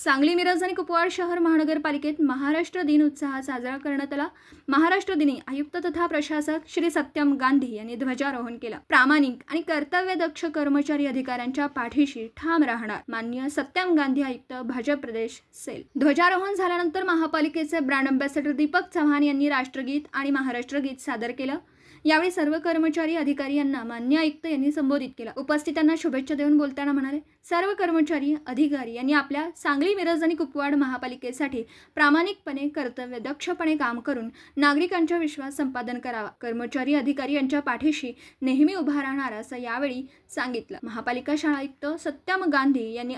सांगली, मिरज आणि कुपवाड शहर महानगरपालिकेत महाराष्ट्र दिन उत्साहात साजरा करण्यात आला। महाराष्ट्र दिनी आयुक्त तथा प्रशासक श्री सत्यम गांधी यांनी ध्वजारोहण केलं। प्रामाणिक आणि कर्तव्यदक्ष कर्मचारी अधिकाऱ्यांच्या पाठीशी ठाम राहणार माननीय सत्यम गांधी आयुक्त भाजप प्रदेश सेल। ध्वजारोहण झाल्यानंतर महापालिकेचे ब्रँड अँबॅसेडर दीपक चव्हाण यांनी राष्ट्रगीत आणि महाराष्ट्र गीत सादर केलं। यावेळी सर्व कर्मचारी अधिकारी यांना माननीय आयुक्त यांनी संबोधित केलं। उपस्थितांना शुभेच्छा देऊन बोलताना म्हणाले, सर्व कर्मचारी अधिकारी यांनी आपल्या सांगली, मिरज आणि कुपवाड महापालिकेसाठी प्रामाणिकपणे कर्तव्यदक्षपणे काम करून नागरिकांचा विश्वास संपादन करावा। कर्मचारी अधिकारी यांच्या पाठीशी नेहमी उभा राहणार असं यावेळी सांगितलं। महापालिका शाळा आयुक्त सत्यम गांधी यांनी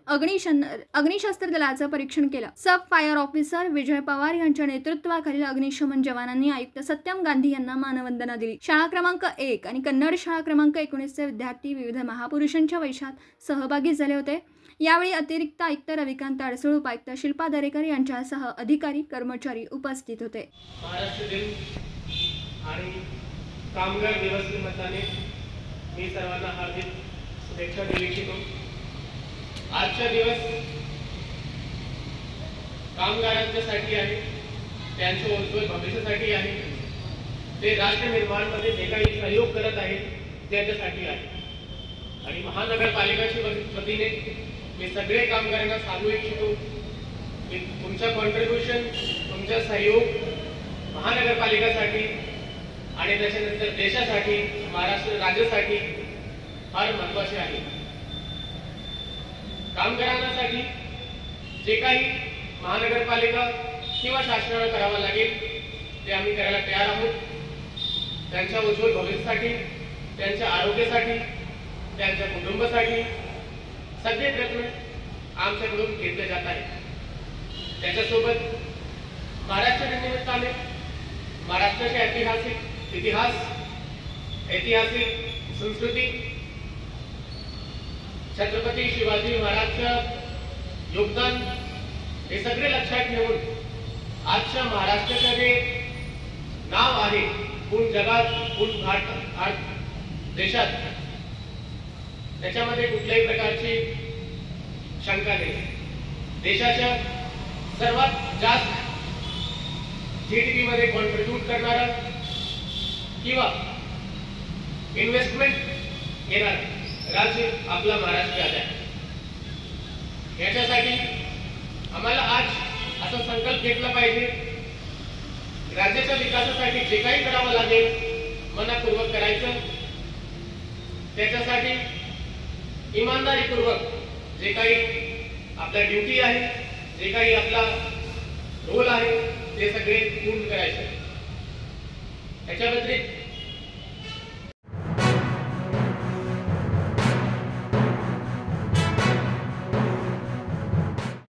अग्निशस्त्र दलाचं परीक्षण केलं। सब फायर ऑफिसर विजय पवार यांच्या नेतृत्वाखालील अग्निशमन जवानांनी आयुक्त सत्यम गांधी यांना मानवंदना दिली। शाळा क्रमांक 1 आणि कन्नड शाळा क्रमांक 19 चे विद्यार्थी विविध महापुरुषांच्या वैशात सहभागी झाले होते। यावेळी अतिरिक्त आयुक्त रविकांत अडसूळ, उपायुक्त शिल्पा दरेकर यांच्यासह अधिकारी कर्मचारी उपस्थित होते। महाराष्ट्र दिन आणि कामगार दिवस निमित्ताने मी सर्वांना हार्दिक शुभेच्छा देऊ इच्छितो। आजचा दिवस कामगारांच्यासाठी आहे, त्यांच्या उज्ज्वल भविष्यासाठी आहे। ते राष्ट्र निर्माणामध्ये जे काही सहयोग करत आहेत त्यांच्यासाठी आहे। आणि महानगरपालिकेच्या वतीने मी सगळे कामगारांना सांगू इच्छितो की तुमचा कॉन्ट्रीब्युशन, तुमचा सहयोग महानगरपालिकेसाठी आणि त्याच्यानंतर देशासाठी, महाराष्ट्र राज्यासाठी फार महत्त्वाचे आहे। कामगारांसाठी जे काही महानगरपालिका किंवा शासनाला करावं लागेल ते आम्ही करायला तयार आहोत। त्यांच्या उज्ज्वल भविष्यासाठी, त्यांच्या आरोग्यासाठी, त्यांच्या कुटुंबासाठी सगळे प्रयत्न आमच्याकडून घेतले जात आहेत। त्याच्यासोबत महाराष्ट्र दिनानिमित्ताने महाराष्ट्राचे ऐतिहासिक संस्कृती, छत्रपती शिवाजी महाराजचं योगदान हे सगळे लक्षात घेऊन आजच्या महाराष्ट्राचं जे नाव आहे पूर्ण जगात, पूर्ण भारत देशात, त्याच्यामध्ये कुठल्याही प्रकारची शंका नाही। देशाच्या सर्वात जास्त जीडीपी मध्ये कॉन्ट्रीब्यूट करणारा किंवा इन्व्हेस्टमेंट घेणारा राज्य आपला महाराष्ट्र आहे। याच्यासाठी आम्हाला आज असा संकल्प घेतला पाहिजे, राज्याच्या विकासासाठी जे काही करावं लागेल मनपूर्वक करायचं। त्याच्यासाठी इमानदारीपूर्वक जे काही आपला ड्युटी आहे, जे काही आपला रोल आहे ते सगळे पूर्ण करायचं। याच्या व्यतिरिक्त